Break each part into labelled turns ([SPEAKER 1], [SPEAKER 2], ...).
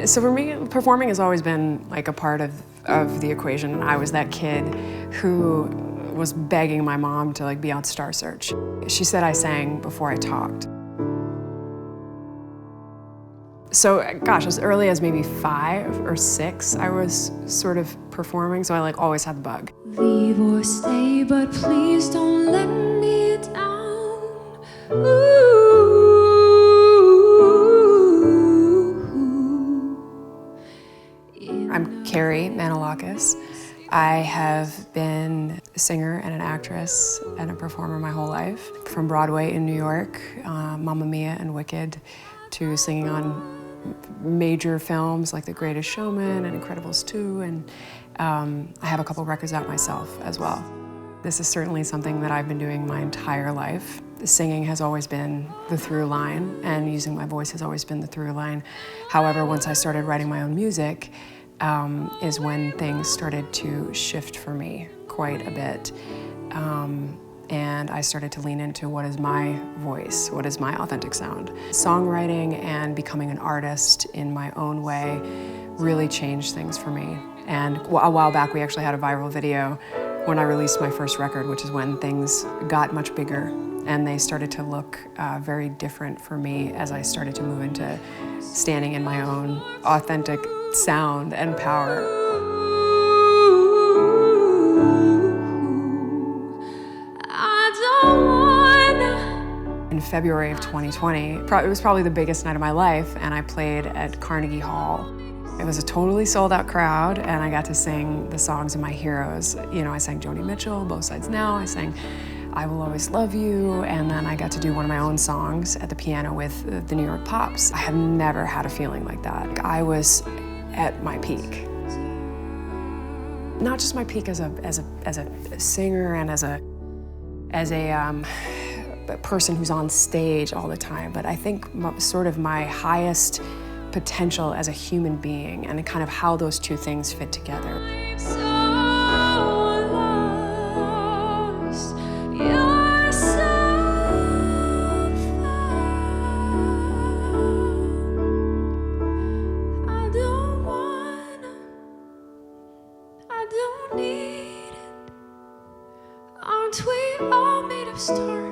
[SPEAKER 1] So for me, performing has always been like a part of the equation. I was that kid who was begging my mom to like be on Star Search. She said I sang before I talked. So gosh, as early as maybe 5 or 6, I was sort of performing, so I like always had the bug.
[SPEAKER 2] Leave or stay, but please don't let me down. Ooh.
[SPEAKER 1] I'm Carrie Manolakos. I have been a singer and an actress and a performer my whole life. From Broadway in New York, Mamma Mia and Wicked, to singing on major films like The Greatest Showman and Incredibles 2, and I have a couple records out myself as well. This is certainly something that I've been doing my entire life. Singing has always been the through line, and using my voice has always been the through line. However, once I started writing my own music, is when things started to shift for me quite a bit. And I started to lean into what is my voice, what is my authentic sound. Songwriting and becoming an artist in my own way really changed things for me. And a while back, we actually had a viral video when I released my first record, which is when things got much bigger and they started to look very different for me as I started to move into standing in my own authentic sound and power. In February of 2020, it was probably the biggest night of my life, and I played at Carnegie Hall. It was a totally sold out crowd, and I got to sing the songs of my heroes. You know, I sang Joni Mitchell, Both Sides Now, I sang I Will Always Love You, and then I got to do one of my own songs at the piano with the New York Pops. I have never had a feeling like that. I was at my peak. Not just my peak as a singer and as a person who's on stage all the time, but I think sort of my highest potential as a human being, and kind of how those two things fit together.
[SPEAKER 2] Aren't we all made of stars?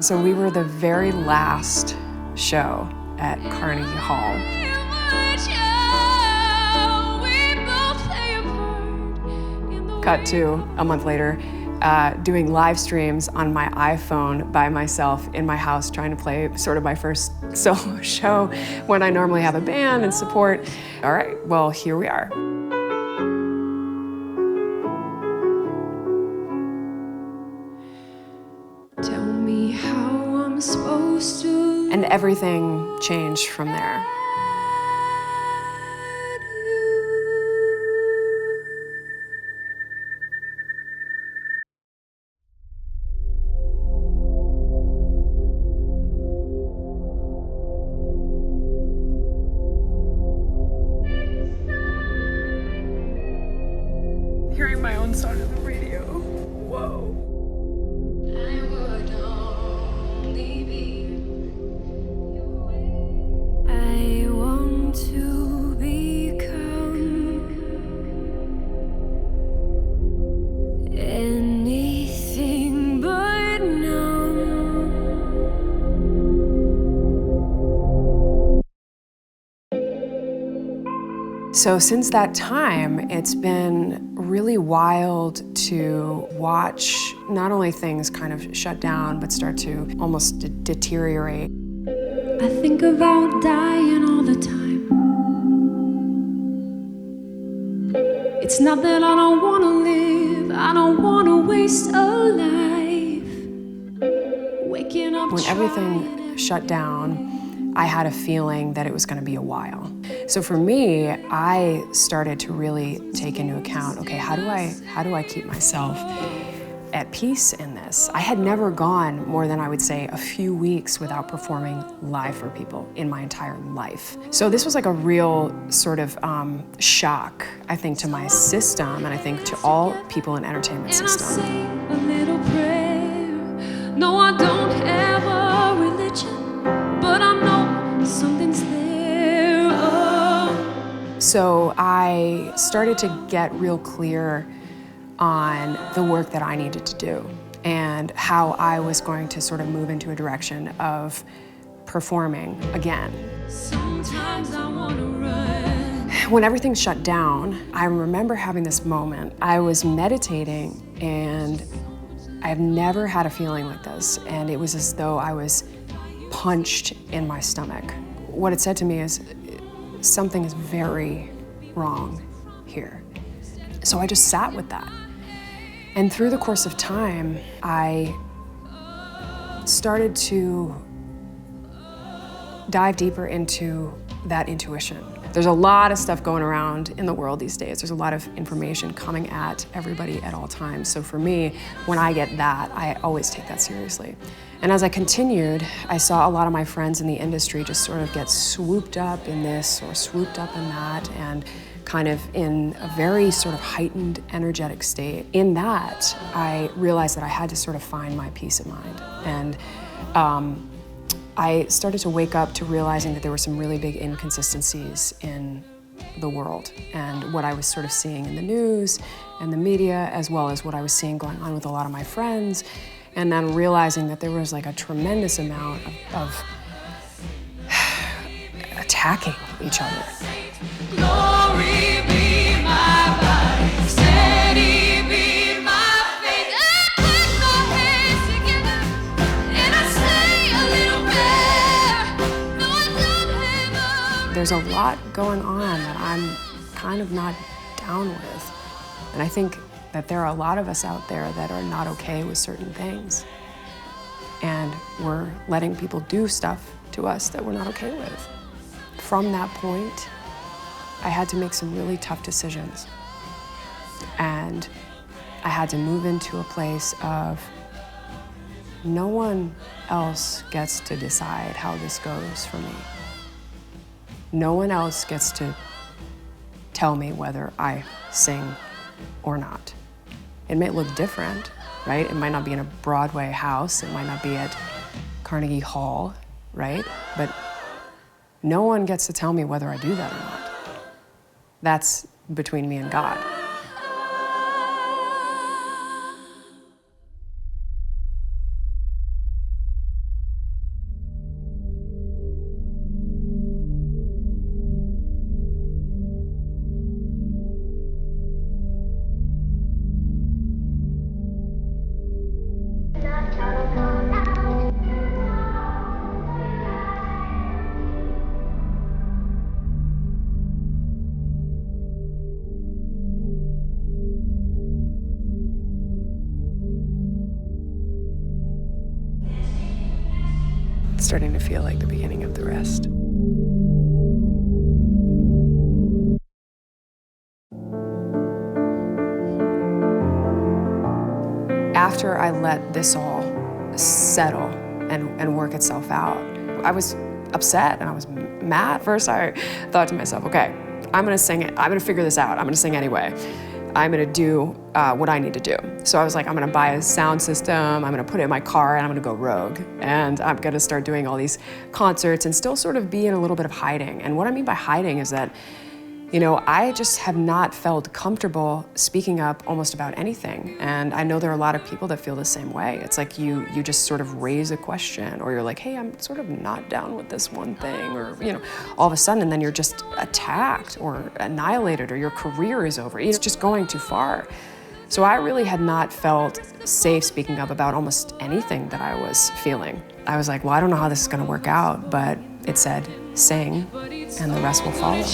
[SPEAKER 1] So we were the very last show at Carnegie Hall. Cut to a month later, doing live streams on my iPhone by myself in my house, trying to play sort of my first solo show when I normally have a band and support. All right, well, here we are.
[SPEAKER 2] Tell me how I'm supposed to.
[SPEAKER 1] And everything changed from there. Hearing my own song on the radio. Whoa.
[SPEAKER 2] To become anything but numb.
[SPEAKER 1] So since that time, it's been really wild to watch not only things kind of shut down, but start to almost deteriorate.
[SPEAKER 2] I think about dying all the time. It's not that I don't want to live, I don't want to waste a life. Waking up.
[SPEAKER 1] When everything shut down, I had a feeling that it was going to be a while. So for me, I started to really take into account, okay, how do I keep myself at peace in this? I had never gone more than, I would say, a few weeks without performing live for people in my entire life. So this was like a real sort of shock, I think, to my system, and I think to all people in entertainment system.
[SPEAKER 2] And I say a little prayer. No, I don't have a religion, but
[SPEAKER 1] So I started to get real clear on the work that I needed to do and how I was going to sort of move into a direction of performing again.
[SPEAKER 2] Sometimes I wanna run.
[SPEAKER 1] When everything shut down, I remember having this moment. I was meditating and I've never had a feeling like this, and it was as though I was punched in my stomach. What it said to me is, something is very wrong here. So I just sat with that. And through the course of time, I started to dive deeper into that intuition. There's a lot of stuff going around in the world these days. There's a lot of information coming at everybody at all times. So for me, when I get that, I always take that seriously. And as I continued, I saw a lot of my friends in the industry just sort of get swooped up in this or swooped up in that, and kind of in a very sort of heightened energetic state. In that, I realized that I had to sort of find my peace of mind. And I started to wake up to realizing that there were some really big inconsistencies in the world and what I was sort of seeing in the news and the media, as well as what I was seeing going on with a lot of my friends. And then realizing that there was like a tremendous amount of attacking each other.
[SPEAKER 2] Glory be my body, steady be my faith. I put my hands together and I say a little prayer. No, I don't have a...
[SPEAKER 1] There's a lot going on that I'm kind of not down with. And I think that there are a lot of us out there that are not okay with certain things. And we're letting people do stuff to us that we're not okay with. From that point, I had to make some really tough decisions. And I had to move into a place of no one else gets to decide how this goes for me. No one else gets to tell me whether I sing or not. It may look different, right? It might not be in a Broadway house, it might not be at Carnegie Hall, right? But no one gets to tell me whether I do that or not. That's between me and God. It's starting to feel like the beginning of the rest. After I let this all settle and work itself out, I was upset and I was mad. First, I thought to myself, okay, I'm gonna sing it. I'm gonna figure this out. I'm gonna sing anyway. I'm gonna do what I need to do. So I was like, I'm gonna buy a sound system, I'm gonna put it in my car, and I'm gonna go rogue. And I'm gonna start doing all these concerts and still sort of be in a little bit of hiding. And what I mean by hiding is that, you know, I just have not felt comfortable speaking up almost about anything. And I know there are a lot of people that feel the same way. It's like you just sort of raise a question, or you're like, hey, I'm sort of not down with this one thing, or, you know, all of a sudden, and then you're just attacked or annihilated, or your career is over. It's just going too far. So I really had not felt safe speaking up about almost anything that I was feeling. I was like, well, I don't know how this is gonna work out, but it said, sing, and the rest will follow.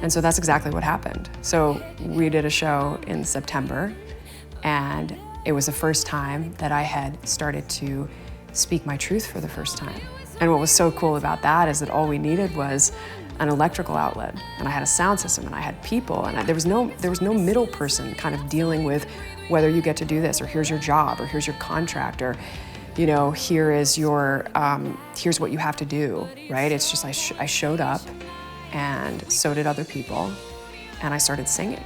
[SPEAKER 1] And so that's exactly what happened. So we did a show in September, and it was the first time that I had started to speak my truth for the first time. And what was so cool about that is that all we needed was an electrical outlet, and I had a sound system, and I had people, and there was no middle person kind of dealing with whether you get to do this, or here's your job, or here's your contract, or here is your here's what you have to do, right? It's just I showed up, and so did other people, and I started singing.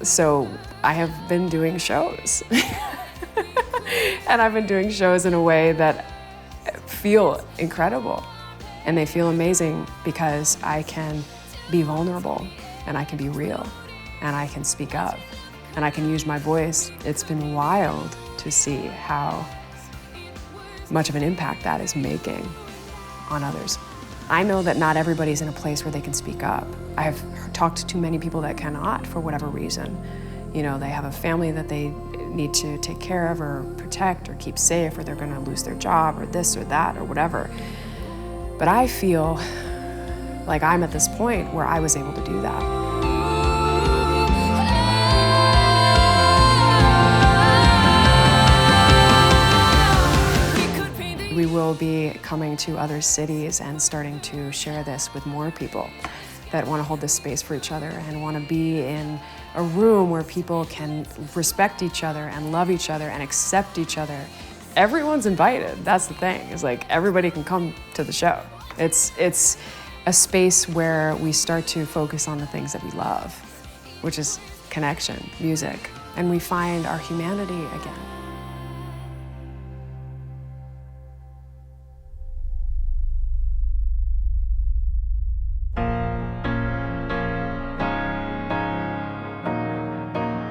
[SPEAKER 1] So I have been doing shows, and I've been doing shows in a way that feel incredible. And they feel amazing because I can be vulnerable, and I can be real, and I can speak up, and I can use my voice. It's been wild to see how much of an impact that is making on others. I know that not everybody's in a place where they can speak up. I have talked to too many people that cannot for whatever reason. They have a family that they need to take care of or protect or keep safe, or they're gonna lose their job or this or that or whatever. But I feel like I'm at this point where I was able to do that. We will be coming to other cities and starting to share this with more people that want to hold this space for each other and want to be in a room where people can respect each other and love each other and accept each other. Everyone's invited. That's the thing. It's like everybody can come to the show. It's a space where we start to focus on the things that we love, which is connection, music, and we find our humanity again.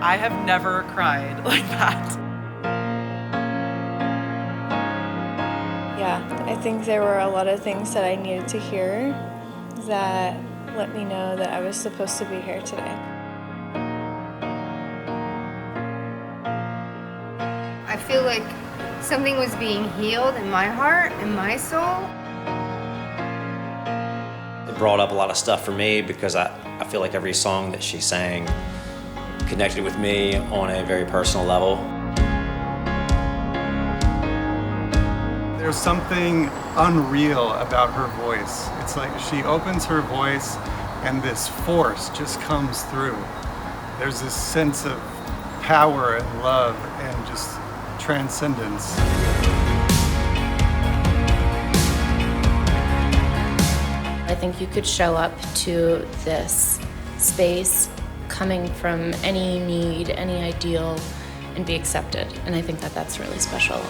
[SPEAKER 3] I have never cried like that.
[SPEAKER 4] Yeah, I think there were a lot of things that I needed to hear that let me know that I was supposed to be here today.
[SPEAKER 5] I feel like something was being healed in my heart and my soul.
[SPEAKER 6] It brought up a lot of stuff for me because I feel like every song that she sang connected with me on a very personal level.
[SPEAKER 7] There's something unreal about her voice. It's like she opens her voice and this force just comes through. There's this sense of power and love and just transcendence.
[SPEAKER 8] I think you could show up to this space coming from any need, any ideal, and be accepted. And I think that that's really special.